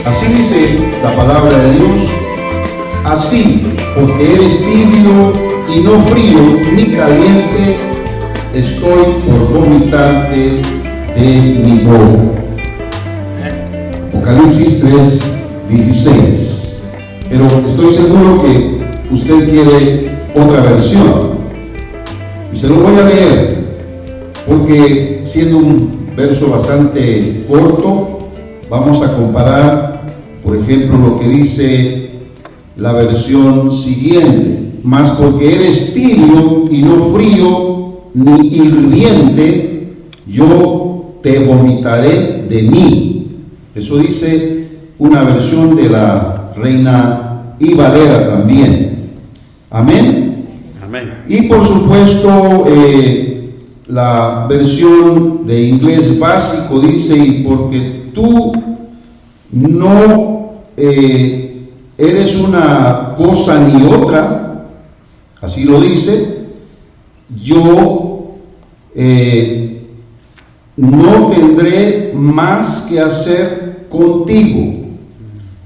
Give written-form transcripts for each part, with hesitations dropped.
Así dice la palabra de Dios. Así, porque eres tibio y no frío ni caliente, estoy por vomitarte de mi boca. Apocalipsis 3:16. Pero estoy seguro que usted quiere otra versión. Y se lo voy a leer, porque siendo un verso bastante corto, vamos a comparar, por ejemplo, lo que dice la versión siguiente. Mas porque eres tibio y no frío ni hirviente, yo te vomitaré de mí. Eso dice una versión de la Reina y Valera también. Amén. Amén. Y por supuesto, la versión de inglés básico dice: y porque tú no eres una cosa ni otra, así lo dice, yo no tendré más que hacer contigo.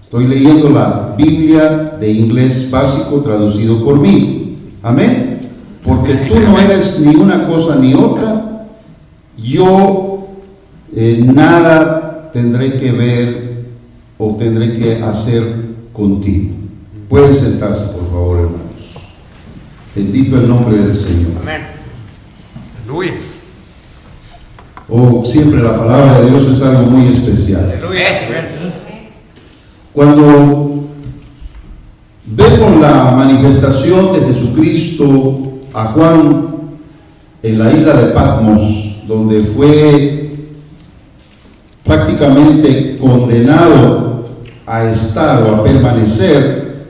Estoy leyendo la Biblia de inglés básico traducido por mí. Amén. Porque tú no eres ni una cosa ni otra, yo nada tendré que ver o tendré que hacer contigo. Pueden sentarse, por favor, hermanos. Bendito el nombre del Señor. Amén. Aleluya. Oh, siempre la palabra de Dios es algo muy especial. Aleluya. Cuando vemos la manifestación de Jesucristo a Juan en la isla de Patmos, donde fue prácticamente condenado a estar o a permanecer,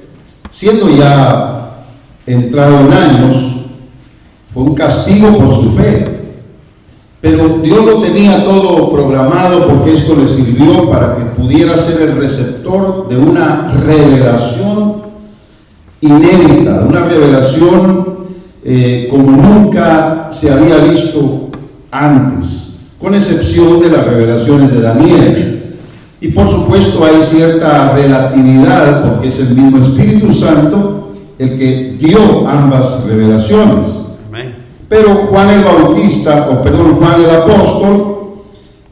siendo ya entrado en años, fue un castigo por su fe. Pero Dios lo tenía todo programado, porque esto le sirvió para que pudiera ser el receptor de una revelación inédita, una revelación como nunca se había visto antes, con excepción de las revelaciones de Daniel. Y por supuesto hay cierta relatividad, porque es el mismo Espíritu Santo el que dio ambas revelaciones. Pero Juan el Apóstol,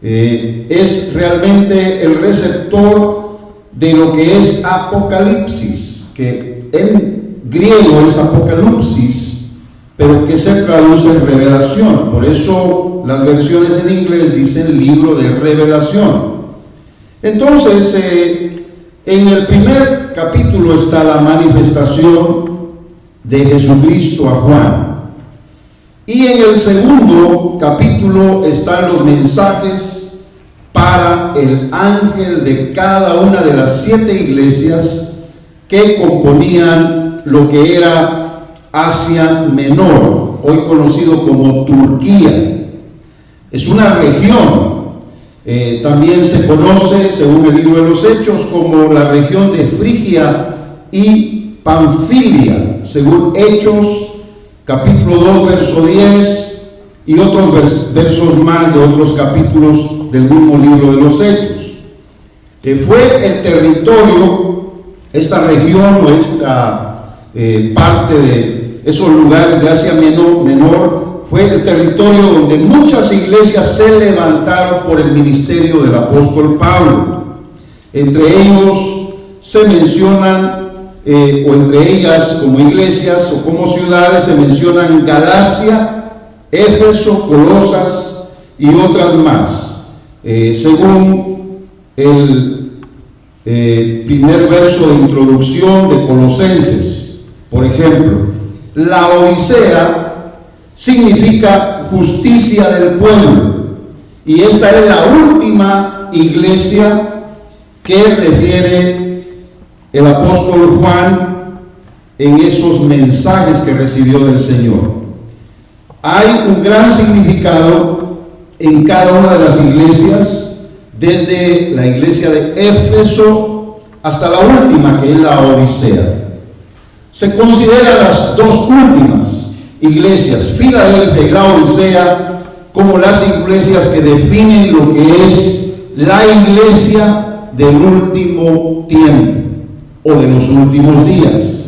es realmente el receptor de lo que es Apocalipsis, que en griego es Apocalipsis, pero que se traduce en revelación. Por eso las versiones en inglés dicen libro de revelación. Entonces, en el primer capítulo está la manifestación de Jesucristo a Juan. Y en el segundo capítulo están los mensajes para el ángel de cada una de las 7 iglesias que componían lo que era Asia Menor, hoy conocido como Turquía. Es una región, también se conoce, según el libro de los Hechos, como la región de Frigia y Panfilia, según Hechos capítulo 2, verso 10, y otros versos más de otros capítulos del mismo libro de los Hechos. Fue el territorio, esta región o esta parte de esos lugares de Asia Menor, fue el territorio donde muchas iglesias se levantaron por el ministerio del apóstol Pablo. Entre ellos se mencionan o entre ellas como iglesias o como ciudades se mencionan Galacia, Éfeso, Colosas y otras más. Según el primer verso de introducción de Colosenses, por ejemplo, la Odisea significa justicia del pueblo, y esta es la última iglesia que refiere el apóstol Juan en esos mensajes que recibió del Señor. Hay un gran significado en cada una de las iglesias, desde la iglesia de Éfeso hasta la última, que es la Odisea. Se consideran las dos últimas iglesias, Filadelfia y la Odisea, como las iglesias que definen lo que es la iglesia del último tiempo o de los últimos días.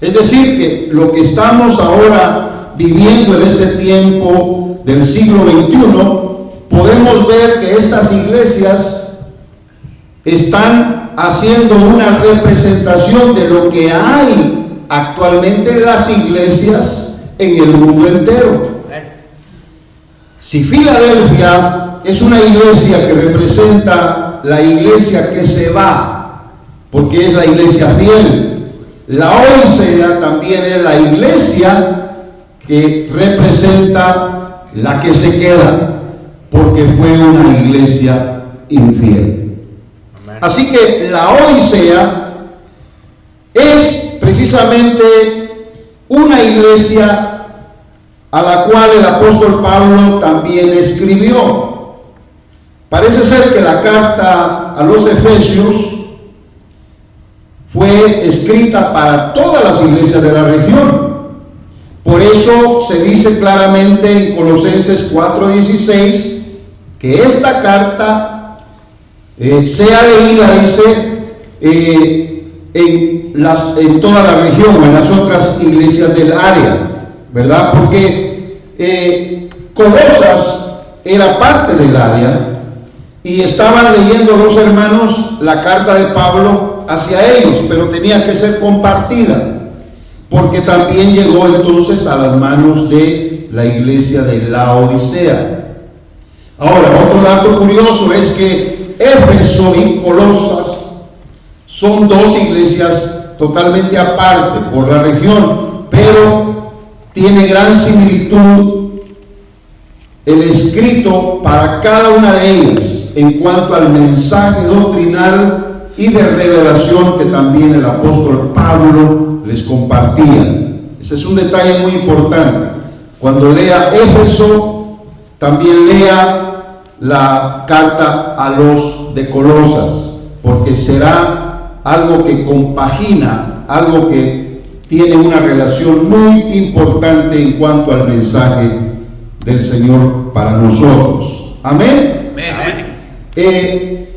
Es decir, que lo que estamos ahora viviendo en este tiempo del siglo XXI, podemos ver que estas iglesias están haciendo una representación de lo que hay actualmente en las iglesias en el mundo entero. Si Filadelfia es una iglesia que representa la iglesia que se va, porque es la iglesia fiel, la Odisea también es la iglesia que representa la que se queda, porque fue una iglesia infiel. Amén. Así que la Odisea es precisamente una iglesia a la cual el apóstol Pablo también escribió. Parece ser que la carta a los Efesios fue escrita para todas las iglesias de la región. Por eso se dice claramente en Colosenses 4:16 que esta carta sea leída, dice, en toda la región o en las otras iglesias del área, ¿verdad? Porque Colosas era parte del área y estaban leyendo los hermanos la carta de Pablo hacia ellos, pero tenía que ser compartida, porque también llegó entonces a las manos de la iglesia de Laodicea. Ahora, otro dato curioso es que Éfeso y Colosas son dos iglesias totalmente aparte por la región, pero tiene gran similitud el escrito para cada una de ellas en cuanto al mensaje doctrinal y de revelación que también el apóstol Pablo les compartía. Ese es un detalle muy importante. Cuando lea Éfeso, también lea la carta a los de Colosas, porque será algo que compagina, algo que tiene una relación muy importante en cuanto al mensaje del Señor para nosotros. Amén. Amén.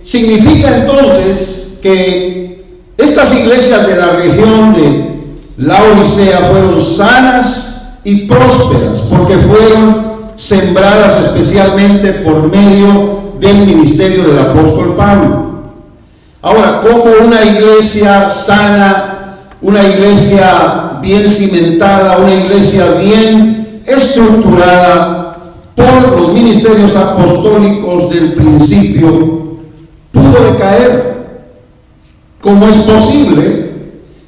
Significa entonces que estas iglesias de la región de Laodicea fueron sanas y prósperas, porque fueron sembradas especialmente por medio del ministerio del apóstol Pablo. Ahora, ¿cómo una iglesia sana, una iglesia bien cimentada, una iglesia bien estructurada por los ministerios apostólicos del principio pudo decaer? ¿Cómo es posible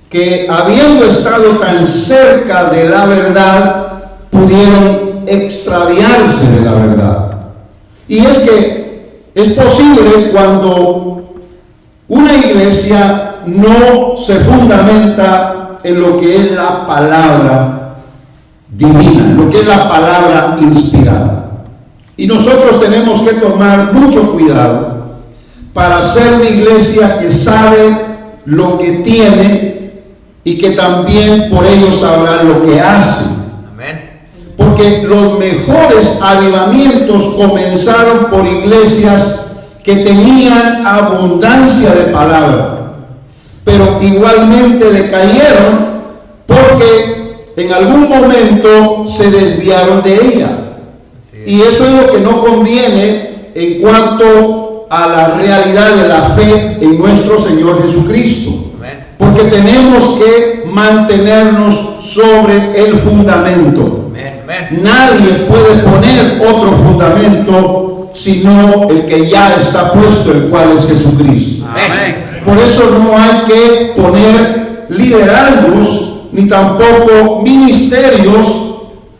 que, habiendo estado tan cerca de la verdad, pudieron extraviarse de la verdad? Y es que es posible cuando una iglesia no se fundamenta en lo que es la palabra divina, lo que es la palabra inspirada. Y nosotros tenemos que tomar mucho cuidado para ser una iglesia que sabe lo que tiene y que también por ello sabrá lo que hace. Amén. Porque los mejores avivamientos comenzaron por iglesias que tenían abundancia de palabra, pero igualmente decayeron porque en algún momento se desviaron de ella. Y eso es lo que no conviene en cuanto a la realidad de la fe en nuestro Señor Jesucristo. Porque tenemos que mantenernos sobre el fundamento. Nadie puede poner otro fundamento sino el que ya está puesto, el cual es Jesucristo. Por eso no hay que poner liderazgos ni tampoco ministerios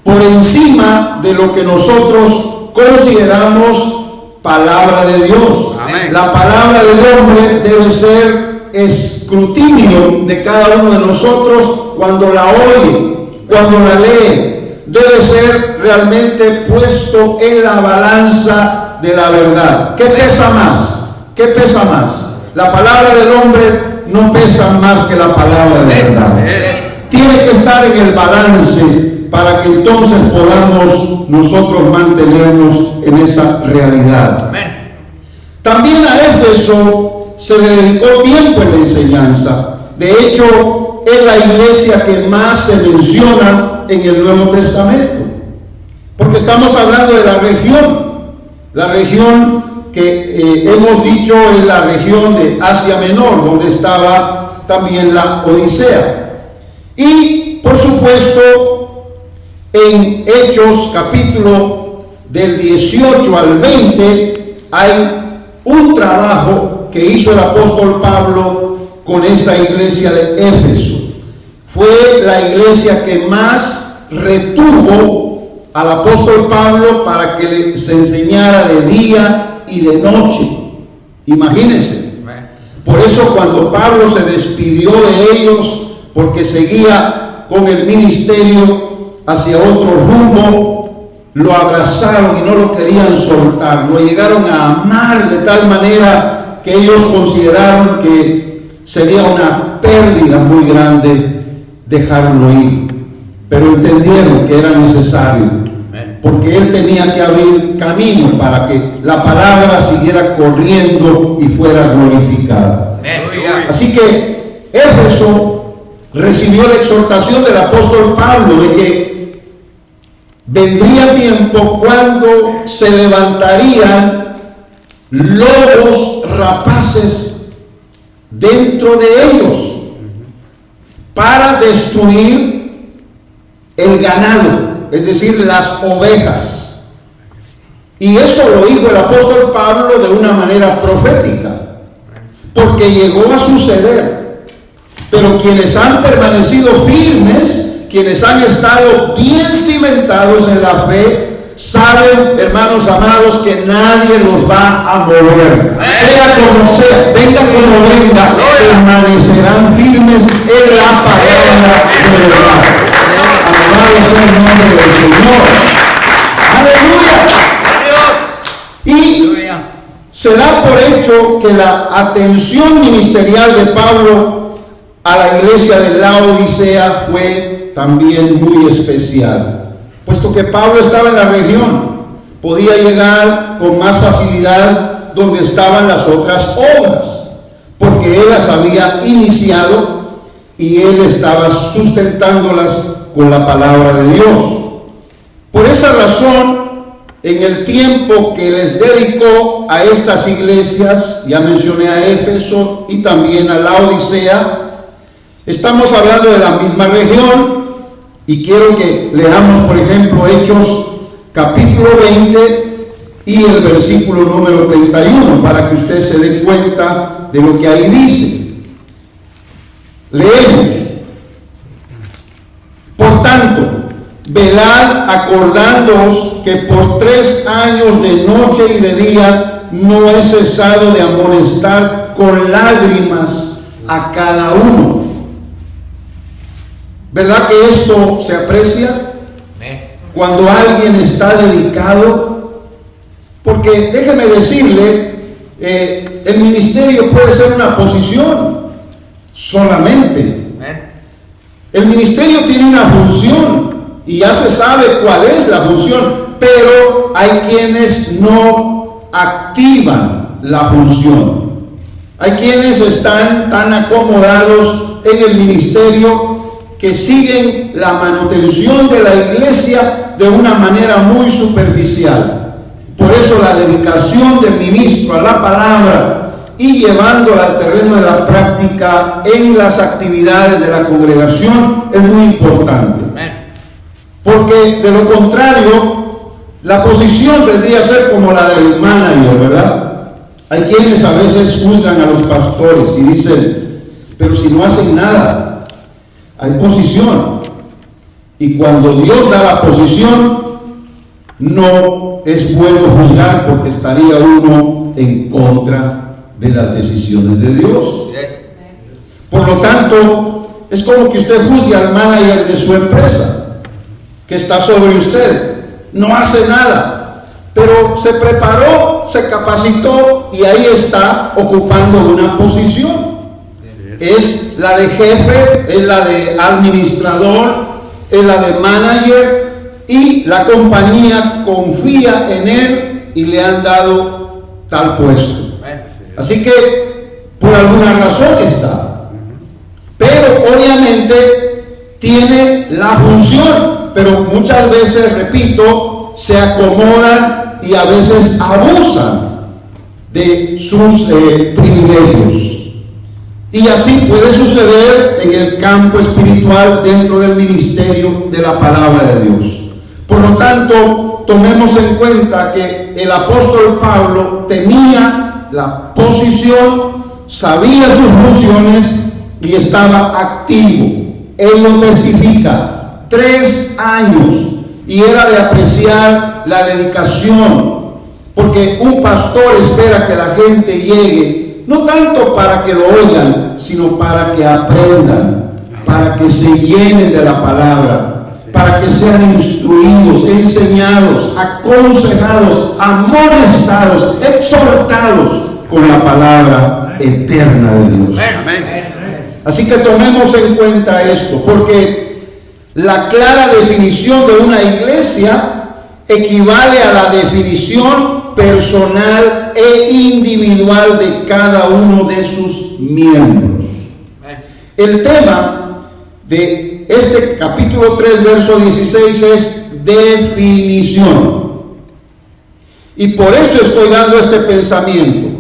por encima de lo que nosotros consideramos palabra de Dios. Amén. La palabra del hombre debe ser escrutinio de cada uno de nosotros cuando la oye, cuando la lee. Debe ser realmente puesto en la balanza de la verdad. ¿Qué pesa más? ¿Qué pesa más? La palabra del hombre no pesa más que la palabra de verdad. Tiene que estar en el balance para que entonces podamos nosotros mantenernos en esa realidad. Amén. También a Éfeso se le dedicó tiempo en la enseñanza. De hecho, es la iglesia que más se menciona en el Nuevo Testamento, porque estamos hablando de la región que hemos dicho es la región de Asia Menor, donde estaba también la Odisea. Y por supuesto, en Hechos capítulo del 18 al 20 hay un trabajo que hizo el apóstol Pablo con esta iglesia de Éfeso. Fue la iglesia que más retuvo al apóstol Pablo para que les enseñara de día y de noche. Imagínense. Por eso cuando Pablo se despidió de ellos, porque seguía con el ministerio hacia otro rumbo, lo abrazaron y no lo querían soltar. Lo llegaron a amar de tal manera que ellos consideraron que sería una pérdida muy grande dejarlo ir. Pero entendieron que era necesario, porque él tenía que abrir camino para que la palabra siguiera corriendo y fuera glorificada. Así que Éfeso recibió la exhortación del apóstol Pablo de que vendría tiempo cuando se levantarían lobos rapaces dentro de ellos para destruir el ganado, es decir, las ovejas. Y eso lo dijo el apóstol Pablo de una manera profética, porque llegó a suceder. Pero quienes han permanecido firmes, quienes han estado bien cimentados en la fe, saben, hermanos amados, que nadie los va a mover. Sea como sea, venga como venga, permanecerán firmes en la palabra de verdad. Alabado sea el nombre del Señor. Aleluya. Y se da por hecho que la atención ministerial de Pablo a la iglesia de la Odisea fue también muy especial, puesto que Pablo estaba en la región, podía llegar con más facilidad donde estaban las otras obras, porque él las había iniciado y él estaba sustentándolas con la palabra de Dios. Por esa razón, en el tiempo que les dedicó a estas iglesias, ya mencioné a Éfeso y también a la Odisea, estamos hablando de la misma región, y quiero que leamos, por ejemplo, Hechos capítulo 20 y el versículo número 31, para que usted se dé cuenta de lo que ahí dice. Leemos: por tanto, velad acordándoos que por 3 años de noche y de día no he cesado de amonestar con lágrimas a cada uno. ¿Verdad que esto se aprecia? Cuando alguien está dedicado, porque déjeme decirle, el ministerio puede ser una posición solamente. El ministerio tiene una función y ya se sabe cuál es la función, pero hay quienes no activan la función. Hay quienes están tan acomodados en el ministerio que siguen la manutención de la iglesia de una manera muy superficial. Por eso la dedicación del ministro a la palabra y llevándola al terreno de la práctica en las actividades de la congregación es muy importante. Porque de lo contrario, la posición vendría a ser como la del manager, ¿verdad? Hay quienes a veces juzgan a los pastores y dicen, pero si no hacen nada. Hay posición, y cuando Dios da la posición no es bueno juzgar, porque estaría uno en contra de las decisiones de Dios. Por lo tanto, es como que usted juzgue al manager de su empresa que está sobre usted, no hace nada, pero se preparó, se capacitó y ahí está ocupando una posición. Es la de jefe, es la de administrador, es la de manager, y la compañía confía en él y le han dado tal puesto. Así que por alguna razón está. Pero obviamente tiene la función, pero muchas veces, repito, se acomodan y a veces abusan de sus privilegios. Y así puede suceder en el campo espiritual dentro del ministerio de la palabra de Dios. Por lo tanto, tomemos en cuenta que el apóstol Pablo tenía la posición, sabía sus funciones y estaba activo. Él lo testifica, 3 años, y era de apreciar la dedicación, porque un pastor espera que la gente llegue no tanto para que lo oigan, sino para que aprendan, para que se llenen de la palabra, para que sean instruidos, enseñados, aconsejados, amonestados, exhortados con la palabra eterna de Dios. Así que tomemos en cuenta esto, porque la clara definición de una iglesia equivale a la definición personal e individual de cada uno de sus miembros. El tema de este capítulo 3, verso 16 es definición. Y por eso estoy dando este pensamiento,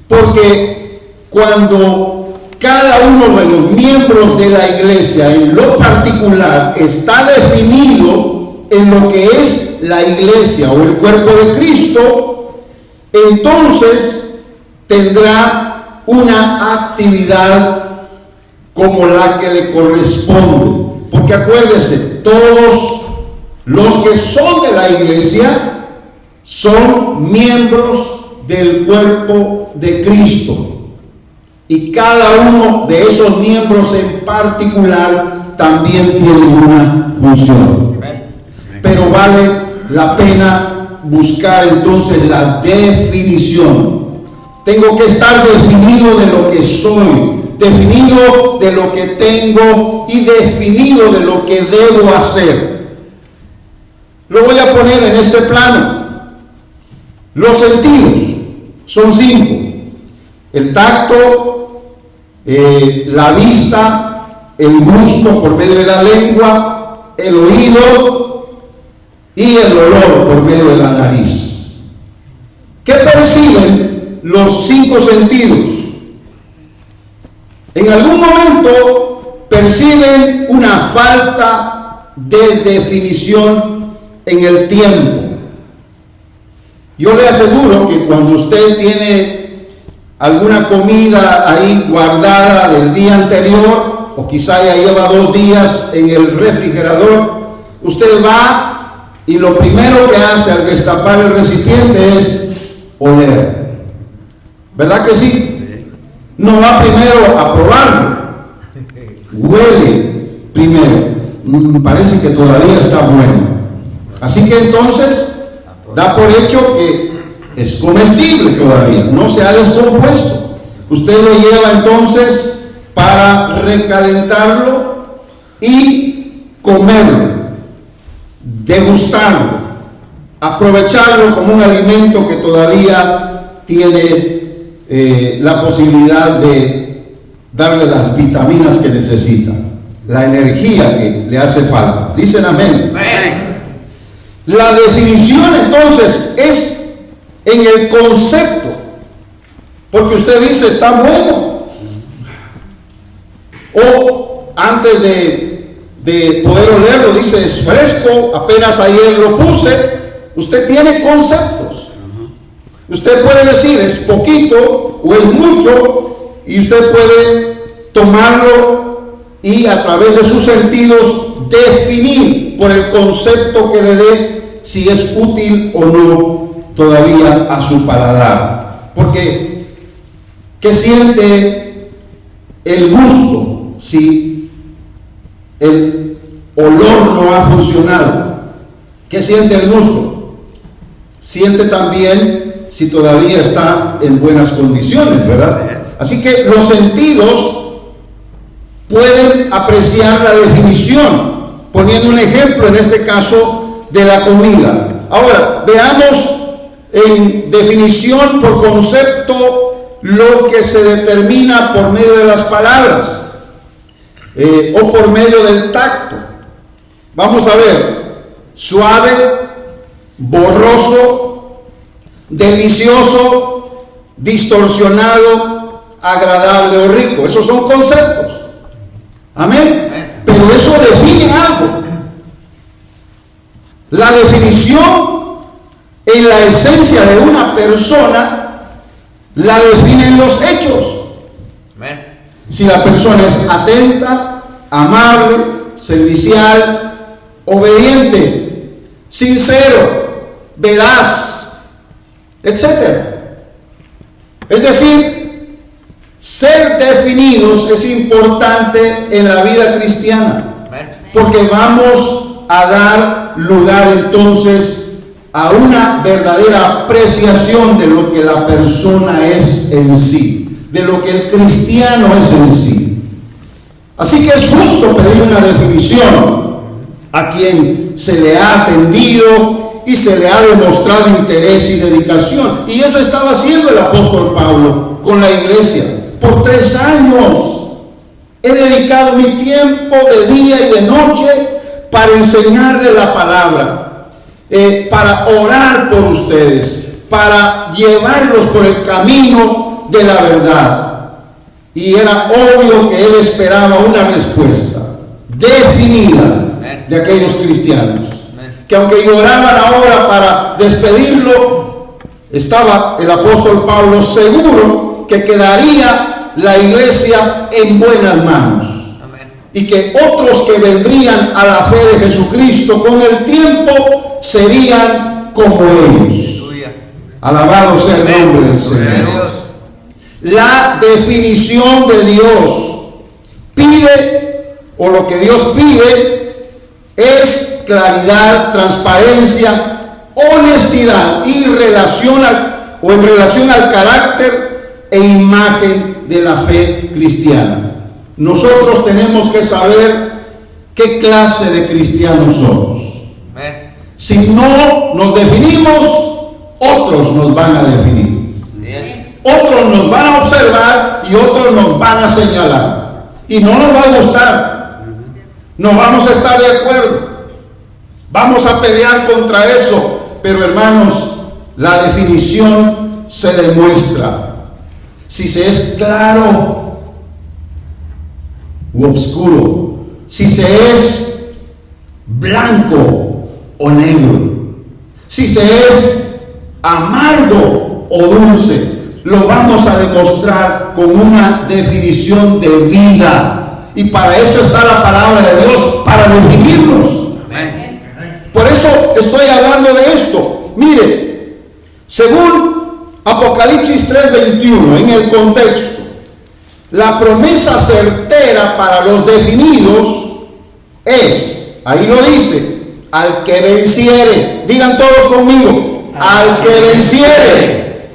porque cuando cada uno de los miembros de la iglesia en lo particular está definido en lo que es la iglesia o el cuerpo de Cristo, entonces tendrá una actividad como la que le corresponde. Porque acuérdese, todos los que son de la iglesia son miembros del cuerpo de Cristo. Y cada uno de esos miembros en particular también tiene una función. Pero vale la pena buscar entonces la definición. Tengo que estar definido de lo que soy, definido de lo que tengo y definido de lo que debo hacer. Lo voy a poner en este plano. Los sentidos son 5. El tacto, la vista, el gusto por medio de la lengua, el oído y el olor por medio de la nariz. ¿Qué perciben los 5 sentidos? En algún momento perciben una falta de definición en el tiempo. Yo le aseguro que cuando usted tiene alguna comida ahí guardada del día anterior, o quizá ya lleva 2 días en el refrigerador, usted va y lo primero que hace al destapar el recipiente es oler. ¿Verdad que sí? No va primero a probarlo. Huele primero. Parece que todavía está bueno. Así que entonces da por hecho que es comestible todavía. No se ha descompuesto. Usted lo lleva entonces para recalentarlo y comerlo. Degustarlo, aprovecharlo como un alimento que todavía tiene la posibilidad de darle las vitaminas que necesita, la energía que le hace falta. Dicen amén. Amén. La definición entonces es en el concepto, porque usted dice está bueno, o antes de poder olerlo dice es fresco, apenas ayer lo puse. Usted tiene conceptos. Usted puede decir es poquito o es mucho, y usted puede tomarlo y a través de sus sentidos definir por el concepto que le dé si es útil o no todavía a su paladar. Porque ¿qué siente el gusto si el olor no ha funcionado? ¿Qué siente el gusto? Siente también si todavía está en buenas condiciones, ¿verdad? Así que los sentidos pueden apreciar la definición, poniendo un ejemplo en este caso de la comida. Ahora, veamos en definición por concepto lo que se determina por medio de las palabras o por medio del tacto. Vamos a ver, suave, borroso, delicioso, distorsionado, agradable o rico. Esos son conceptos. Amén. Pero eso define algo. La definición en la esencia de una persona la definen los hechos. Si la persona es atenta, amable, servicial, obediente, sincero, veraz, etc. Es decir, ser definidos es importante en la vida cristiana, porque vamos a dar lugar entonces a una verdadera apreciación de lo que la persona es en sí, de lo que el cristiano es en sí. Así que es justo pedir una definición a quien se le ha atendido y se le ha demostrado interés y dedicación. Y eso estaba haciendo el apóstol Pablo con la iglesia. Por 3 años he dedicado mi tiempo de día y de noche para enseñarle la palabra. Para orar por ustedes, para llevarlos por el camino de la verdad. Y era obvio que él esperaba una respuesta definida de aquellos cristianos, que aunque lloraban ahora para despedirlo, estaba el apóstol Pablo seguro que quedaría la iglesia en buenas manos. Y que otros que vendrían a la fe de Jesucristo con el tiempo serían como ellos. Alabado sea el nombre del Señor. La definición de Dios pide, o lo que Dios pide, es claridad, transparencia, honestidad y en relación al carácter e imagen de la fe cristiana. Nosotros tenemos que saber qué clase de cristianos somos. Si no nos definimos, otros nos van a definir. Otros nos van a observar y otros nos van a señalar. Y no nos va a gustar. No vamos a estar de acuerdo. Vamos a pelear contra eso. Pero hermanos, la definición se demuestra. Si se es claro u oscuro, si se es blanco o negro, si se es amargo o dulce, lo vamos a demostrar con una definición de vida. Y para eso está la palabra de Dios, para definirnos. Amén. Por eso estoy hablando de esto. Mire, según Apocalipsis 3:21, en el contexto, la promesa certera para los definidos es, ahí lo dice, al que venciere. Digan todos conmigo, al que venciere,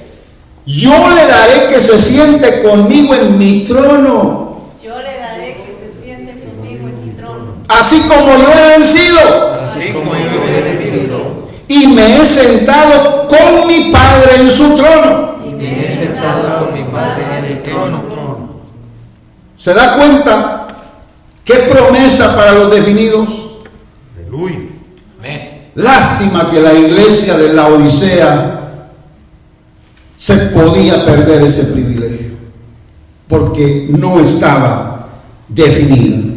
yo le daré que se siente conmigo en mi trono. Yo le daré que se siente conmigo en mi trono. Así como yo he vencido. Así como yo he vencido. Y me he sentado con mi Padre en su trono. Y me he sentado con mi Padre en el trono. ¿Se da cuenta qué promesa para los definidos? Aleluya. Lástima que la iglesia de la Odisea se podía perder ese privilegio, porque no estaba definida.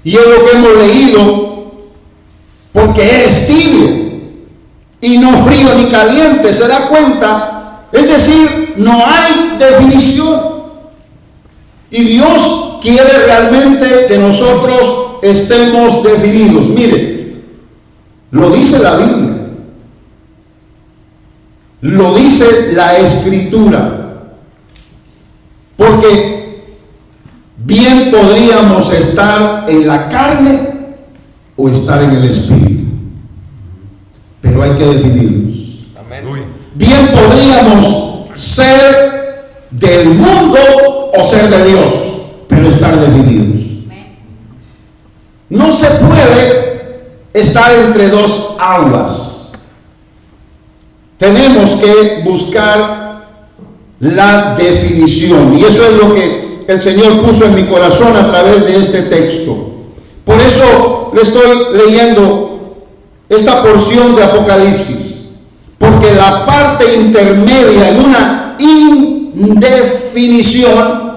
Y es lo que hemos leído, porque eres tibio y no frío ni caliente. ¿Se da cuenta? Es decir, no hay definición. Y Dios quiere realmente que nosotros estemos definidos. Mire, lo dice la Biblia, lo dice la Escritura, porque bien podríamos estar en la carne o estar en el Espíritu, pero hay que definirnos. Aleluya. Bien podríamos ser del mundo o ser de Dios, pero estar definidos. No se puede estar entre dos aguas. Tenemos que buscar la definición. Y eso es lo que el Señor puso en mi corazón a través de este texto. Por eso le estoy leyendo esta porción de Apocalipsis, porque la parte intermedia en una indefinición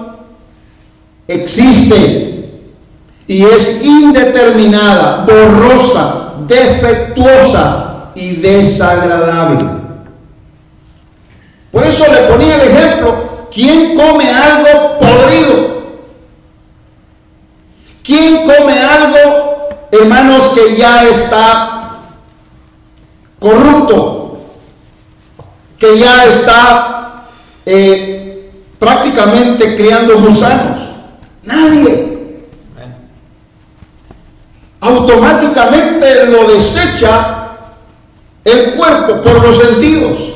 existe y es indeterminada, borrosa, defectuosa y desagradable. Por eso le ponía el ejemplo: ¿quién come algo podrido? ¿Quién come algo, hermanos, que ya está corrupto, que ya está prácticamente criando gusanos? Nadie. Automáticamente lo desecha el cuerpo por los sentidos.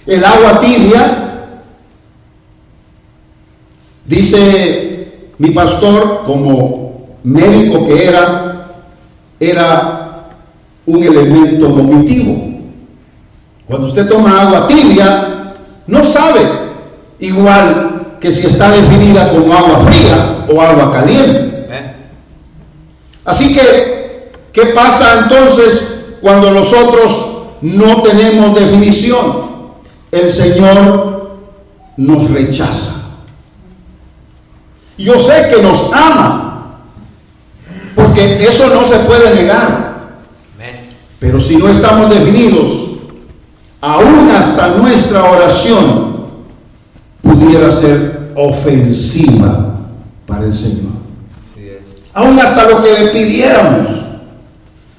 El agua tibia, dice mi pastor, como médico que era un elemento vomitivo. Cuando usted toma agua tibia, no sabe igual que si está definida como agua fría o agua caliente. Así que, ¿qué pasa entonces cuando nosotros no tenemos definición? El Señor nos rechaza. Yo sé que nos ama, porque eso no se puede negar. Pero si no estamos definidos, aún hasta nuestra oración pudiera ser ofensiva para el Señor. Aún hasta lo que le pidiéramos,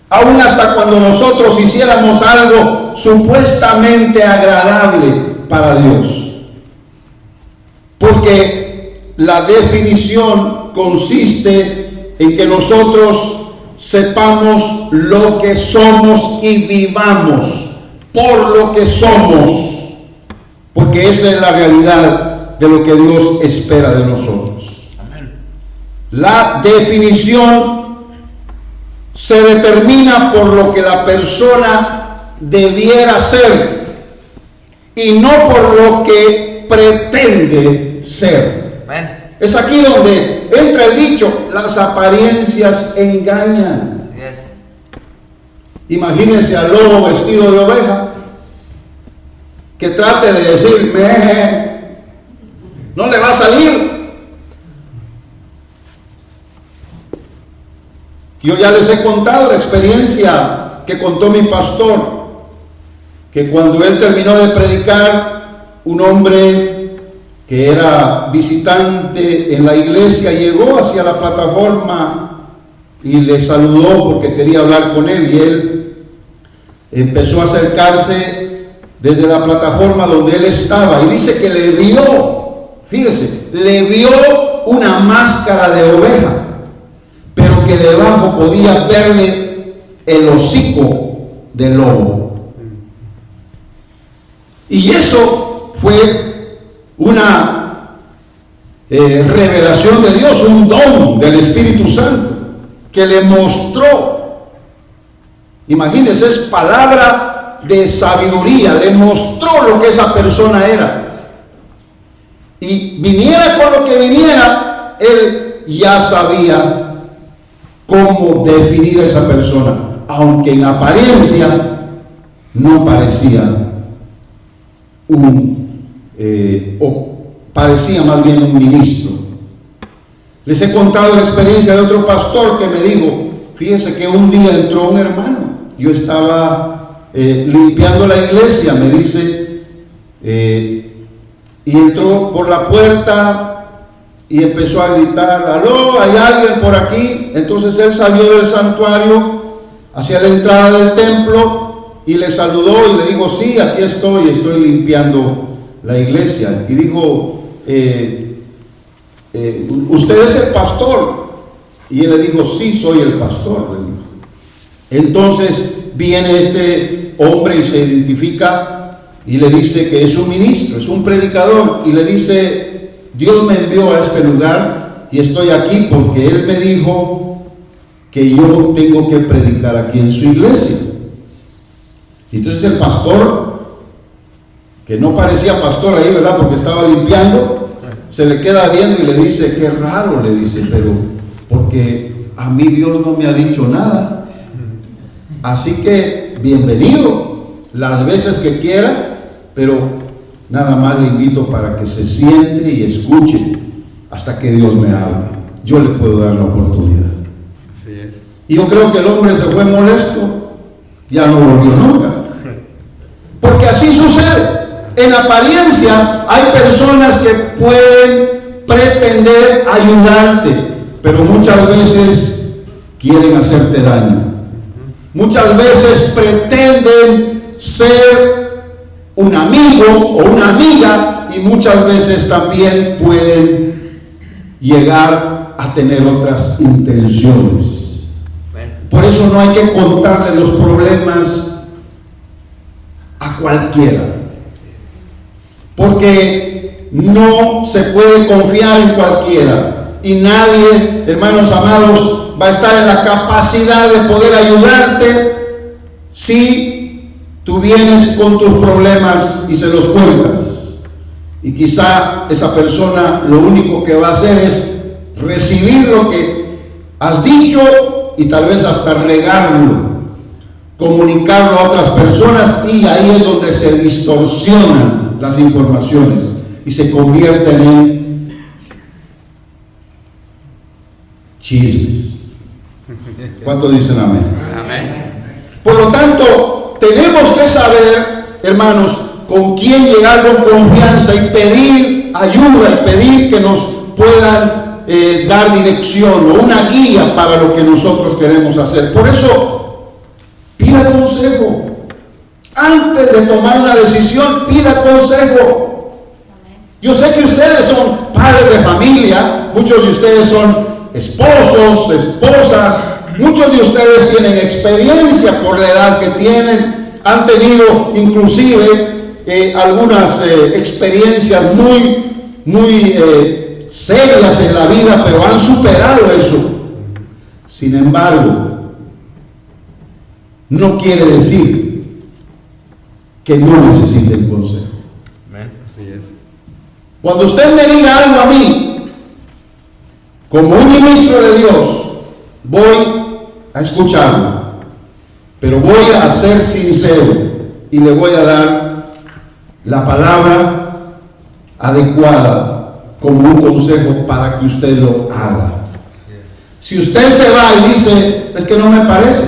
aún hasta cuando nosotros hiciéramos algo supuestamente agradable para Dios. Porque la definición consiste en que nosotros sepamos lo que somos y vivamos por lo que somos, porque esa es la realidad de lo que Dios espera de nosotros. La definición se determina por lo que la persona debiera ser y no por lo que pretende ser. Es aquí donde entra el dicho: las apariencias engañan. Imagínense al lobo vestido de oveja que trate de decir meje, no le va a salir. Yo ya les he contado la experiencia que contó mi pastor, que cuando él terminó de predicar, un hombre que era visitante en la iglesia llegó hacia la plataforma y le saludó porque quería hablar con él, y él empezó a acercarse desde la plataforma donde él estaba, y dice que le vio, fíjese, le vio una máscara de oveja, pero que debajo podía verle el hocico del lobo. Y eso fue una revelación de Dios, un don del Espíritu Santo que le mostró. Imagínense, es palabra de sabiduría, le mostró lo que esa persona era. Y viniera con lo que viniera, él ya sabía cómo definir a esa persona, aunque en apariencia no parecía o parecía más bien un ministro. Les he contado la experiencia de otro pastor que me dijo: fíjense que un día entró un hermano, yo estaba limpiando la iglesia, me dice, y entró por la puerta y empezó a gritar: aló, ¿hay alguien por aquí? Entonces él salió del santuario hacia la entrada del templo y le saludó y le dijo: sí, aquí estoy limpiando la iglesia. Y dijo: ¿usted es el pastor? Y él le dijo: sí, soy el pastor, le dijo. Entonces viene este hombre y se identifica y le dice que es un ministro, es un predicador, y le dice: Dios me envió a este lugar y estoy aquí porque Él me dijo que yo tengo que predicar aquí en su iglesia. Y entonces el pastor, que no parecía pastor ahí, ¿verdad? Porque estaba limpiando, se le queda viendo y le dice, qué raro, le dice, pero porque a mí Dios no me ha dicho nada. Así que bienvenido las veces que quiera, pero nada más le invito para que se siente y escuche hasta que Dios me hable. Yo le puedo dar la oportunidad. Así es. Y yo creo que el hombre se fue molesto, ya no volvió nunca. Porque así sucede. En apariencia hay personas que pueden pretender ayudarte, pero muchas veces quieren hacerte daño. Muchas veces pretenden ser un amigo o una amiga y muchas veces también pueden llegar a tener otras intenciones. Por eso no hay que contarle los problemas a cualquiera, porque no se puede confiar en cualquiera y nadie, hermanos amados, va a estar en la capacidad de poder ayudarte si tú vienes con tus problemas y se los cuentas. Y quizá esa persona lo único que va a hacer es recibir lo que has dicho y tal vez hasta regarlo, comunicarlo a otras personas, y ahí es donde se distorsionan las informaciones y se convierten en chismes. ¿Cuántos dicen amén? Amén. Por lo tanto, tenemos que saber, hermanos, con quién llegar con confianza y pedir ayuda y pedir que nos puedan dar dirección o una guía para lo que nosotros queremos hacer. Por eso, pida consejo. Antes de tomar una decisión, pida consejo. Yo sé que ustedes son padres de familia, muchos de ustedes son esposos, esposas, muchos de ustedes tienen experiencia por la edad que tienen, han tenido inclusive algunas experiencias muy serias en la vida, pero han superado eso. Sin embargo, no quiere decir que no necesiten consejo. Amén. Así es. Cuando usted me diga algo a mí, como un ministro de Dios, voy a escucharlo, pero voy a ser sincero y le voy a dar la palabra adecuada como un consejo para que usted lo haga. Si usted se va y dice, es que no me parece,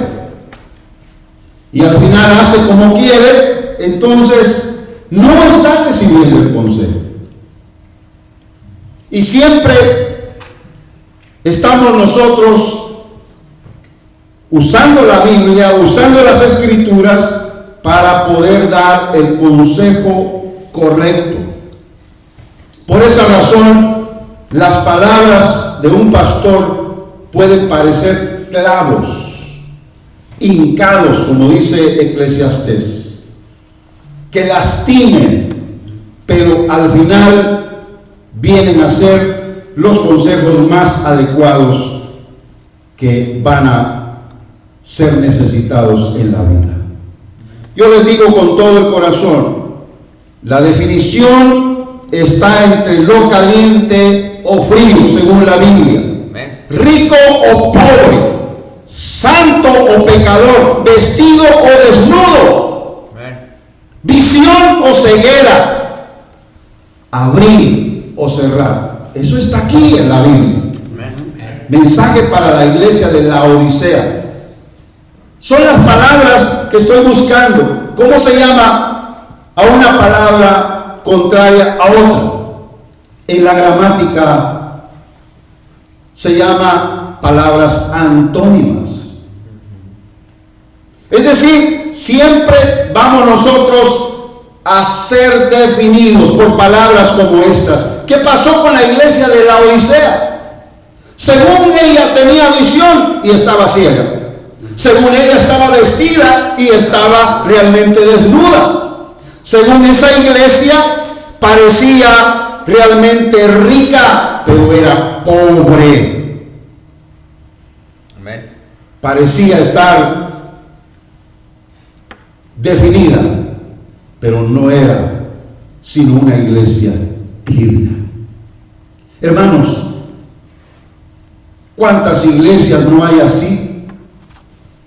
y al final hace como quiere, entonces no está recibiendo el consejo. Y siempre estamos nosotros usando la Biblia, usando las Escrituras para poder dar el consejo correcto. Por esa razón, las palabras de un pastor pueden parecer clavos, hincados, como dice Eclesiastés, que lastimen, pero al final vienen a ser los consejos más adecuados que van a ser necesitados en la vida. Yo les digo con todo el corazón, la definición está entre lo caliente o frío, según la Biblia. Amén. Rico o pobre, santo o pecador, vestido o desnudo, Amén. visión o ceguera, abrir o cerrar. Eso está aquí en la Biblia. Amén. Mensaje para la iglesia de Laodicea. Son las palabras que estoy buscando. ¿Cómo se llama a una palabra contraria a otra? En la gramática se llama palabras antónimas. Es decir, siempre vamos nosotros a ser definidos por palabras como estas. ¿Qué pasó con la iglesia de Laodicea? Según ella tenía visión y estaba ciega. Según ella estaba vestida y estaba realmente desnuda. Según esa iglesia parecía realmente rica, pero era pobre. Amén. Parecía estar definida, pero no era sino una iglesia tibia. Hermanos, ¿cuántas iglesias no hay así?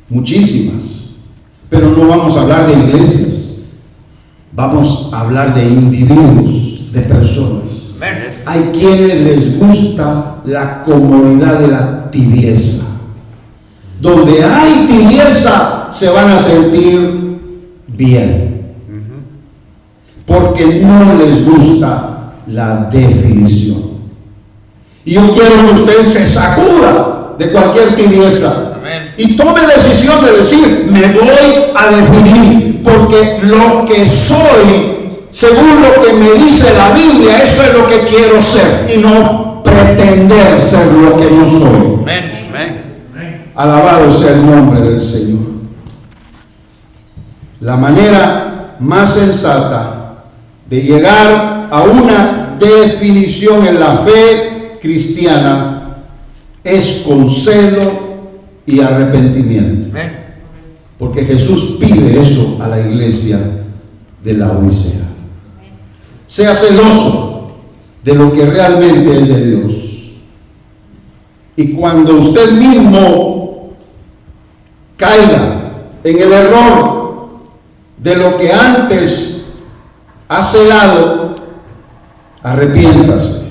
Muchísimas. Pero no vamos a hablar de iglesias. Vamos a hablar de individuos, de personas. Hay quienes les gusta la comodidad de la tibieza. Donde hay tibieza se van a sentir bien. Porque no les gusta la definición. Y yo quiero que usted se sacuda de cualquier tibieza. Amén. Y tome decisión de decir, me voy a definir, porque lo que soy, según lo que me dice la Biblia, eso es lo que quiero ser, y no pretender ser lo que no soy. Amén. Amén. Alabado sea el nombre del Señor. La manera más sensata de llegar a una definición en la fe cristiana es con celo y arrepentimiento. Amén. Porque Jesús pide eso a la iglesia de la Odisea. Sea celoso de lo que realmente es de Dios. Y cuando usted mismo caiga en el error de lo que antes ha celado, arrepiéntase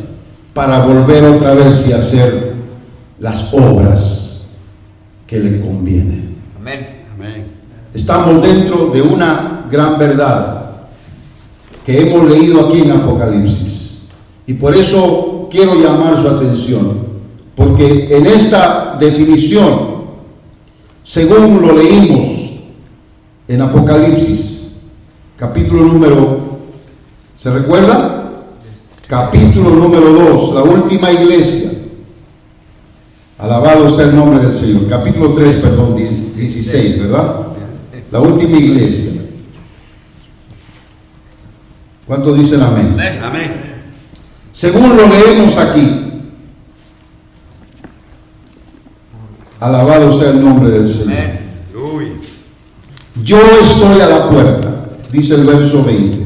para volver otra vez y hacer las obras que le convienen. Amén. Amén. Estamos dentro de una gran verdad que hemos leído aquí en Apocalipsis. Y por eso quiero llamar su atención. Porque en esta definición, según lo leímos en Apocalipsis, capítulo número, ¿se recuerda? Capítulo número 2, la última iglesia. Alabado sea el nombre del Señor. Capítulo 3, perdón, 16, ¿verdad? La última iglesia. ¿Cuántos dicen amén? Amén. Según lo leemos aquí. Alabado sea el nombre del Señor. Amén. Yo estoy a la puerta, dice el verso 20.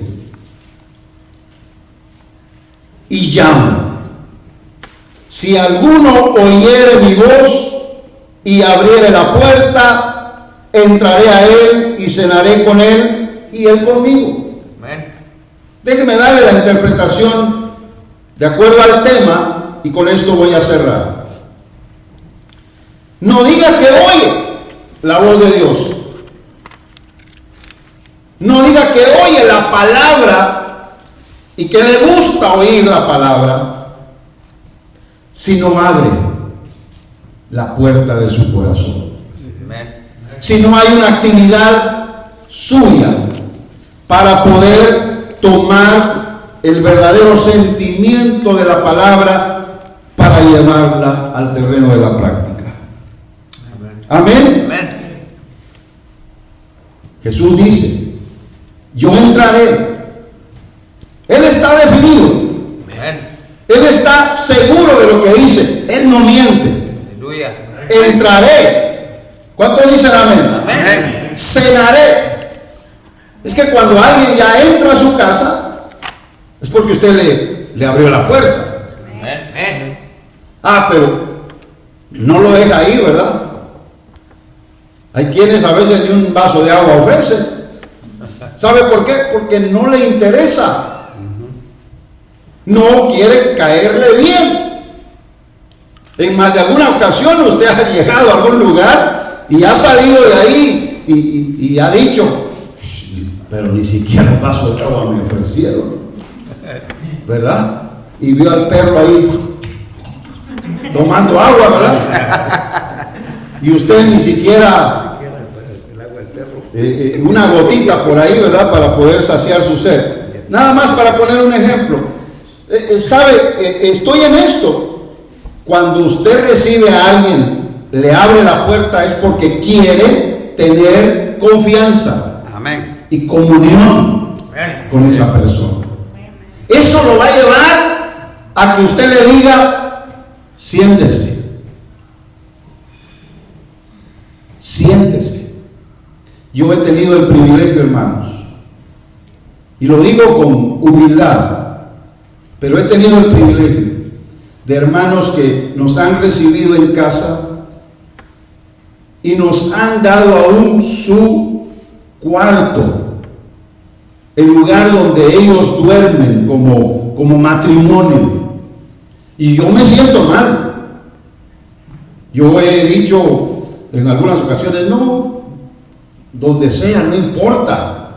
Y llamo. Si alguno oyere mi voz y abriere la puerta, entraré a él y cenaré con él y él conmigo. Amén. Déjeme darle la interpretación de acuerdo al tema y con esto voy a cerrar. No diga que oye la voz de Dios. No diga que oye la palabra y que le gusta oír la palabra, sino abre la puerta de su corazón. Amén. Si no hay una actividad suya para poder tomar el verdadero sentimiento de la palabra para llevarla al terreno de la práctica. Amén. Amén. Jesús dice, yo entraré. Él está definido. Amén. Él está seguro de lo que dice. Él no miente. Aleluya. Entraré. ¿Cuántos dicen amén? Amén. Cenaré. Es que cuando alguien ya entra a su casa, es porque usted le abrió la puerta. Amén. Ah, pero no lo deja ahí, ¿verdad? Hay quienes a veces ni un vaso de agua ofrecen. ¿Sabe por qué? Porque no le interesa. No quiere caerle bien. En más de alguna ocasión usted ha llegado a algún lugar y ha salido de ahí y ha dicho, pero ni siquiera un vaso de agua me ofrecieron, ¿verdad? Y vio al perro ahí tomando agua, ¿verdad? Y usted ni siquiera una gotita por ahí, ¿verdad? Para poder saciar su sed. Nada más para poner un ejemplo. ¿Sabe? Estoy en esto. Cuando usted recibe a alguien, le abre la puerta, es porque quiere tener confianza. Amén. Y comunión Amén. con esa persona. Eso lo va a llevar a que usted le diga, siéntese. Siéntese. Yo he tenido el privilegio, hermanos, Y lo digo con humildad, pero he tenido el privilegio de hermanos que nos han recibido en casa y nos han dado aún su cuarto, el lugar donde ellos duermen como matrimonio. Y yo me siento mal. Yo he dicho en algunas ocasiones, no, donde sea, no importa.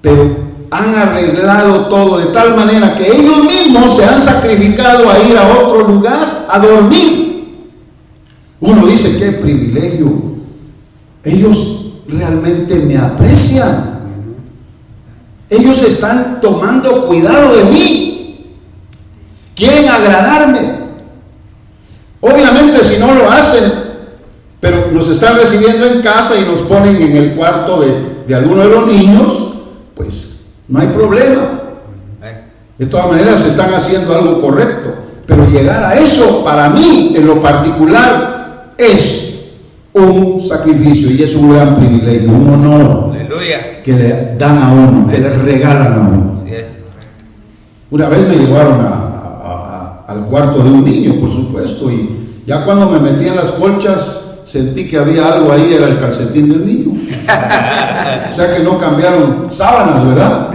Pero han arreglado todo de tal manera que ellos mismos se han sacrificado a ir a otro lugar a dormir. Uno dice, qué privilegio. Ellos realmente me aprecian. Ellos están tomando cuidado de mí. Quieren agradarme. Obviamente si no lo hacen, pero nos están recibiendo en casa y nos ponen en el cuarto de alguno de los niños, pues no hay problema. De todas maneras están haciendo algo correcto. Pero llegar a eso, para mí, en lo particular, es un sacrificio y es un gran privilegio, un honor. Aleluya. Que le dan a uno, que le regalan a uno. Así es. Una vez me llevaron al cuarto de un niño, por supuesto, y ya cuando me metí en las colchas sentí que había algo ahí, era el calcetín del niño. O sea que no cambiaron sábanas, ¿verdad?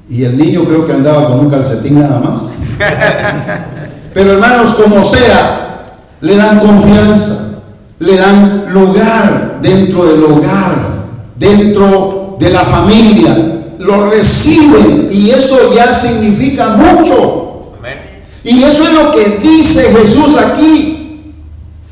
Y el niño creo que andaba con un calcetín nada más. Pero hermanos, como sea, le dan confianza, le dan lugar dentro del hogar, dentro de la familia, lo reciben y eso ya significa mucho. Amén. Y eso es lo que dice Jesús aquí.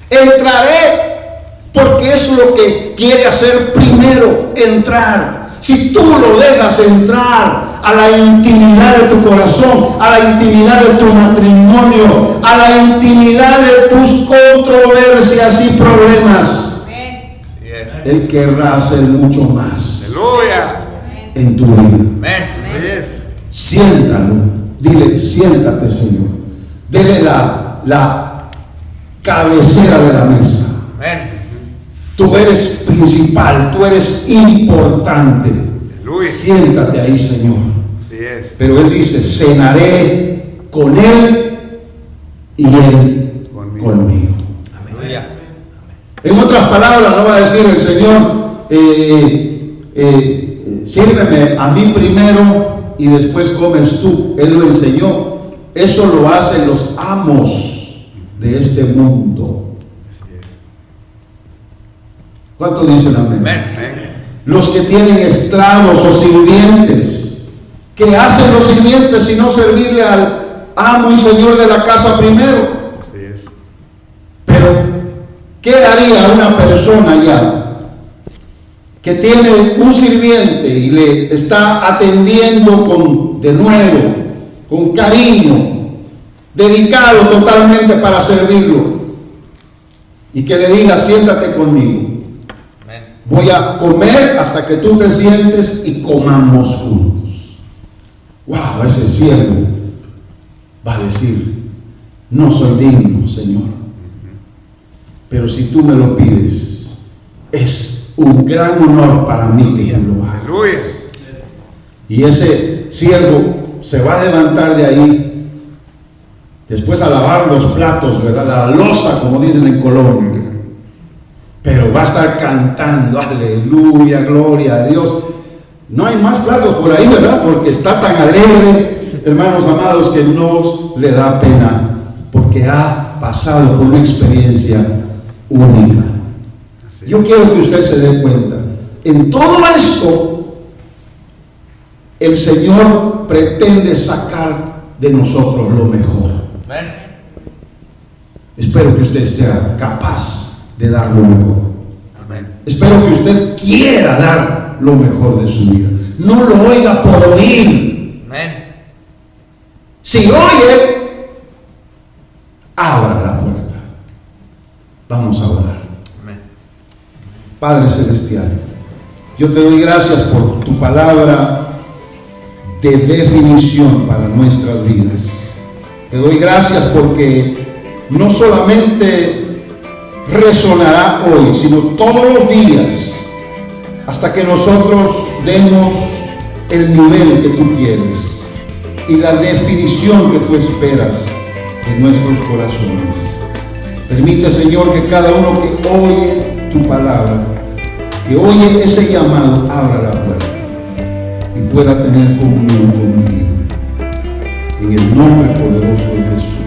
Entraré, porque eso es lo que quiere hacer primero, entrar. Si tú lo dejas entrar a la intimidad de tu corazón, a la intimidad de tu matrimonio, a la intimidad de tus controversias y problemas, Él querrá hacer mucho más Aleluya. en tu vida. Amén. Así es. Siéntalo, dile, siéntate, Señor. Dele la cabecera de la mesa. Amén. Tú eres principal, tú eres importante. Aleluya. Siéntate ahí, Señor. Así es. Pero Él dice, cenaré con Él y Él conmigo. Aleluya. En otras palabras, no va a decir el Señor, sírveme a mí primero y después comes tú. Él lo enseñó. Eso lo hacen los amos de este mundo. Así es. ¿Cuántos dicen amén? Amén. Amén. Los que tienen esclavos o sirvientes, ¿qué hacen los sirvientes sino servirle al amo y señor de la casa primero? Así es. Pero, ¿qué haría una persona ya que tiene un sirviente y le está atendiendo con denuedo, con cariño, dedicado totalmente para servirlo, y que le diga, siéntate conmigo, Amén. voy a comer hasta que tú te sientes y comamos juntos? Wow, ese siervo va a decir, no soy digno, Señor, pero si tú me lo pides, es un gran honor para mí que tú lo hagas. Aleluya. Y ese siervo se va a levantar de ahí, después a lavar los platos, ¿verdad? La loza, como dicen en Colombia. Pero va a estar cantando, aleluya, gloria a Dios. No hay más platos por ahí, ¿verdad? Porque está tan alegre, hermanos amados, que no le da pena, porque ha pasado por una experiencia única. Yo quiero que usted se dé cuenta. En todo esto, el Señor pretende sacar de nosotros lo mejor. Amén. Espero que usted sea capaz de dar lo mejor. Amén. Espero que usted quiera dar lo mejor de su vida. No lo oiga por oír. Amén. Si oye, abra la puerta. Vamos a orar. Amén. Padre Celestial, yo te doy gracias por tu palabra de definición para nuestras vidas. Te doy gracias porque no solamente resonará hoy, sino todos los días, hasta que nosotros demos el nivel que tú quieres y la definición que tú esperas en nuestros corazones. Permite, Señor, que cada uno que oye tu palabra, que oye ese llamado, abra la puerta y pueda tener comunión contigo. En el nombre poderoso de Jesús.